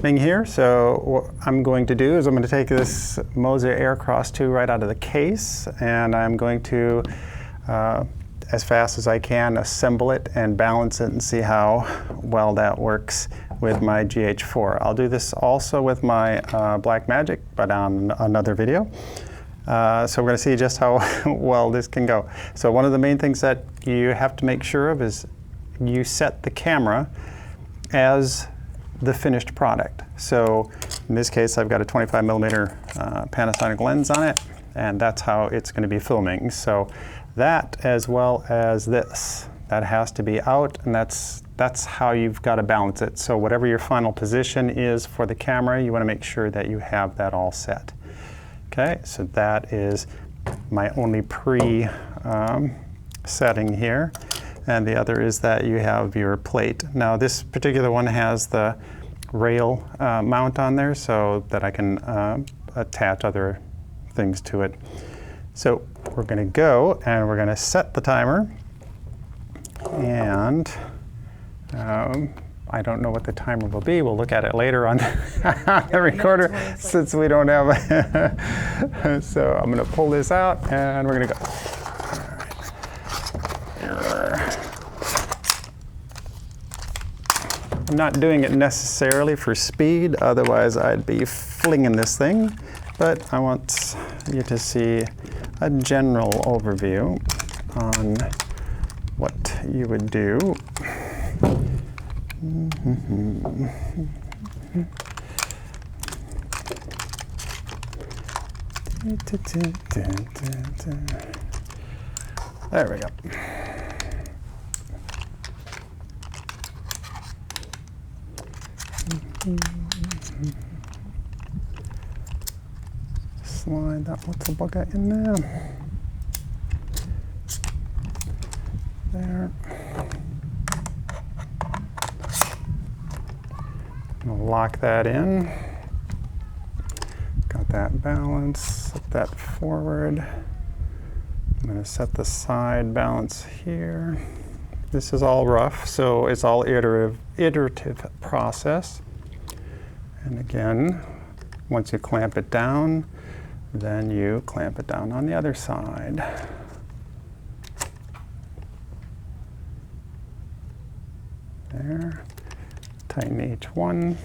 Ming here. So what I'm going to do is I'm going to take this Moza Aircross2 right out of the case, and I'm going to, as fast as I can, assemble it and balance it and see how well that works with my GH4. I'll do this also with my Blackmagic, but on another video. So we're going to see just how well this can go. So one of the main things that you have to make sure of is you set the camera as the finished product. So in this case, I've got a 25mm Panasonic lens on it, and that's how it's going to be filming. So that, as well as this, that has to be out, and that's how you've got to balance it. So whatever your final position is for the camera, you want to make sure that you have that all set. Okay, so that is my only setting here. And the other is that you have your plate. Now this particular one has the rail mount on there so that I can attach other things to it. So we're going to go and we're going to set the timer. And I don't know what the timer will be. We'll look at it later on the recorder since we don't have a so I'm going to pull this out and we're going to go. I'm not doing it necessarily for speed, otherwise I'd be flinging this thing, but I want you to see a general overview on what you would do. There we go. Slide that little bugger in there. There. I'll lock that in. Got that balance, set that forward. I'm going to set the side balance here. This is all rough, so it's all iterative process. And again, once you clamp it down, then you clamp it down on the other side. There. Tighten each one, and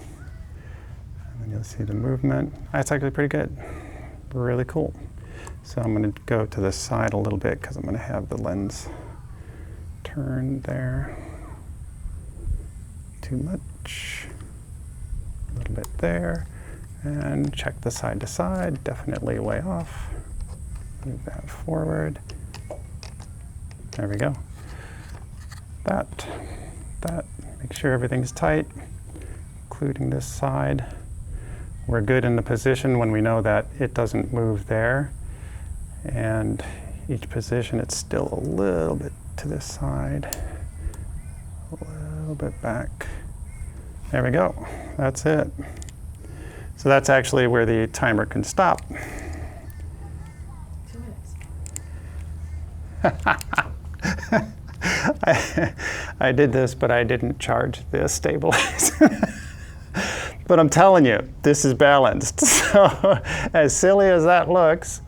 then you'll see the movement. That's actually pretty good. Really cool. So I'm going to go to the side a little bit because I'm going to have the lens turned there. Too much. A little bit there. And check the side to side. Definitely way off. Move that forward. There we go. That. Make sure everything's tight, including this side. We're good in the position when we know that it doesn't move there. And each position, it's still a little bit to this side, a little bit back. There we go. That's it. So that's actually where the timer can stop. 2 minutes. I did this, but I didn't charge the stabilizer. But I'm telling you, this is balanced. So as silly as that looks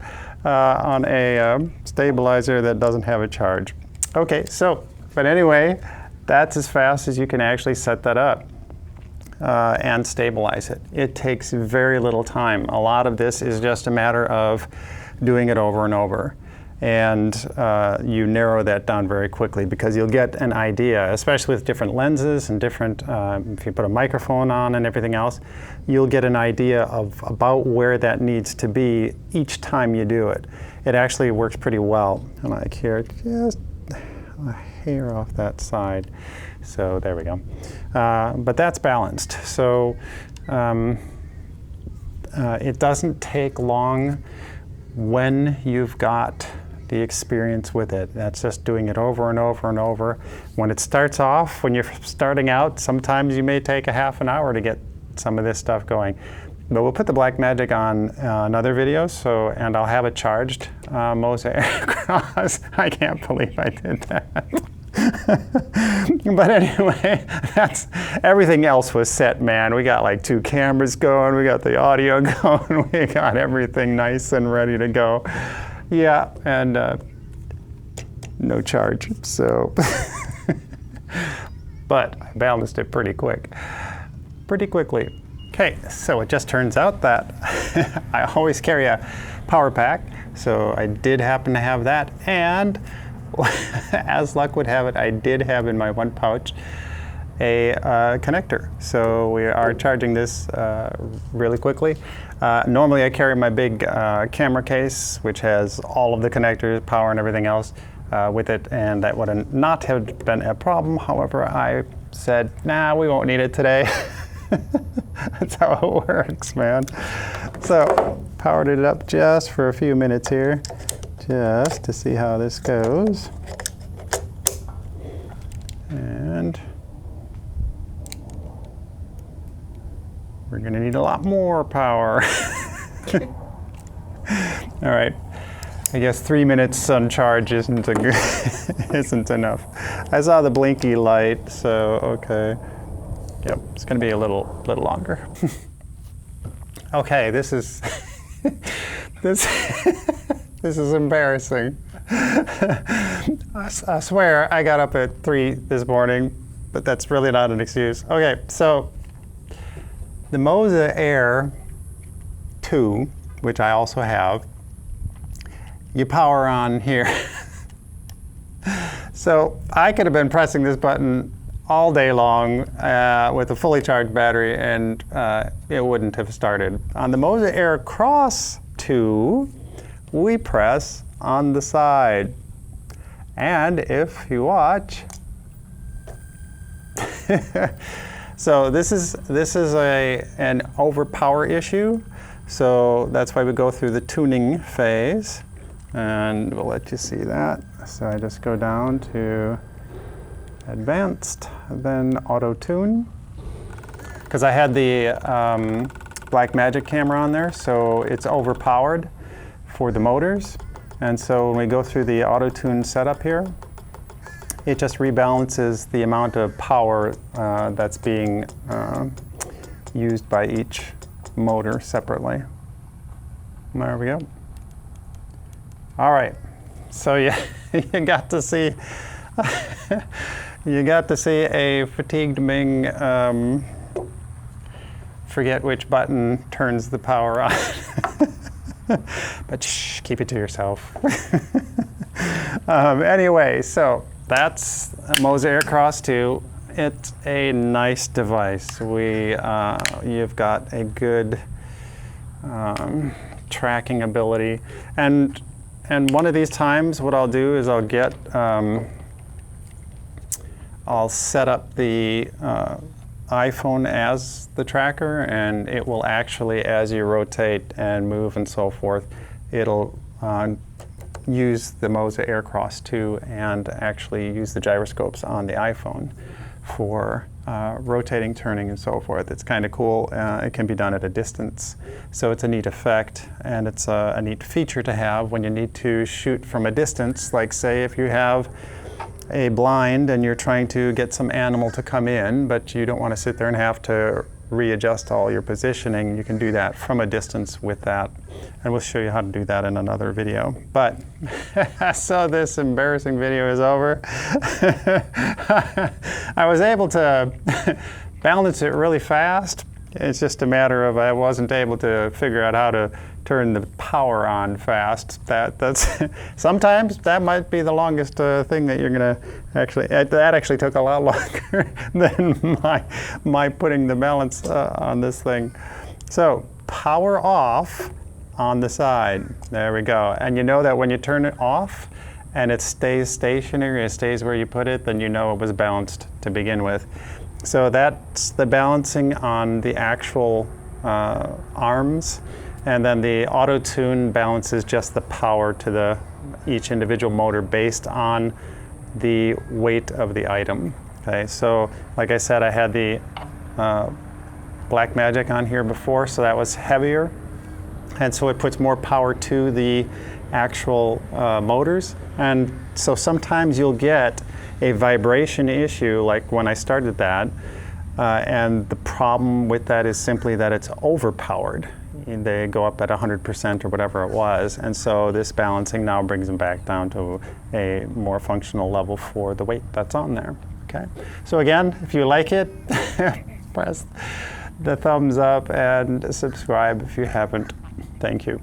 on a stabilizer that doesn't have a charge. Okay, so, but anyway, that's as fast as you can actually set that up and stabilize it. It takes very little time. A lot of this is just a matter of doing it over and over. And you narrow that down very quickly because you'll get an idea, especially with different lenses and different, if you put a microphone on and everything else, you'll get an idea of about where that needs to be each time you do it. It actually works pretty well. And like here, just a hair off that side. So there we go. But that's balanced. So it doesn't take long when you've got the experience with it. That's just doing it over and over and over. When it starts off, when you're starting out, sometimes you may take a half an hour to get some of this stuff going. But we'll put the Blackmagic on another video, and I'll have a charged Moza Aircross. I can't believe I did that. But anyway, everything else was set, man. We got like 2 cameras going, we got the audio going, we got everything nice and ready to go. Yeah, and no charge, so. But I balanced it pretty quickly. Okay, so it just turns out that I always carry a power pack, so I did happen to have that, and as luck would have it, I did have in my one pouch a connector. So we are charging this really quickly. Normally I carry my big camera case, which has all of the connectors, power and everything else with it, and that would not have been a problem. However, I said, nah, we won't need it today. That's how it works, man. So powered it up just for a few minutes here, just to see how this goes. And we're gonna need a lot more power. All right, I guess 3 minutes on charge isn't enough. I saw the blinky light, so okay. Yep, it's gonna be a little longer. Okay, this is this is embarrassing. I swear I got up at 3 this morning, but that's really not an excuse. Okay, so the Moza Air 2, which I also have, you power on here. So I could have been pressing this button all day long with a fully charged battery, and it wouldn't have started. On the Moza Aircross 2, we press on the side. And if you watch, so this is an overpower issue. So that's why we go through the tuning phase, and we'll let you see that. So I just go down to advanced, then auto tune, because I had the Blackmagic camera on there, so it's overpowered for the motors. And so when we go through the auto tune setup here, it just rebalances the amount of power that's being used by each motor separately. There we go. All right, so you got to see you got to see a fatigued Ming forget which button turns the power on. But shh, keep it to yourself. Anyway, so that's Moza Aircross 2. It's a nice device. You've got a good tracking ability, and one of these times, what I'll do is I'll set up the iPhone as the tracker, and it will actually, as you rotate and move and so forth, it'll use the Moza Aircross 2 and actually use the gyroscopes on the iPhone for rotating, turning, and so forth. It's kind of cool. It can be done at a distance. So it's a neat effect, and it's a neat feature to have when you need to shoot from a distance. Like say if you have a blind and you're trying to get some animal to come in, but you don't want to sit there and have to readjust all your positioning, you can do that from a distance with that. And we'll show you how to do that in another video. But so this embarrassing video is over. I was able to balance it really fast. It's just a matter of I wasn't able to figure out how to turn the power on fast. That's sometimes that might be the longest thing that you're gonna actually. That actually took a lot longer than my putting the balance on this thing. So power off on the side. There we go. And you know that when you turn it off and it stays stationary, it stays where you put it, then you know it was balanced to begin with. So that's the balancing on the actual arms, and then the auto tune balances just the power to each individual motor based on the weight of the item. Okay, so like I said, I had the Blackmagic on here before, so that was heavier, and so it puts more power to the actual motors. And so sometimes you'll get a vibration issue like when I started that, and the problem with that is simply that it's overpowered. They go up at 100% or whatever it was, and so this balancing now brings them back down to a more functional level for the weight that's on there. Okay. So again, if you like it, press the thumbs up and subscribe if you haven't. Thank you.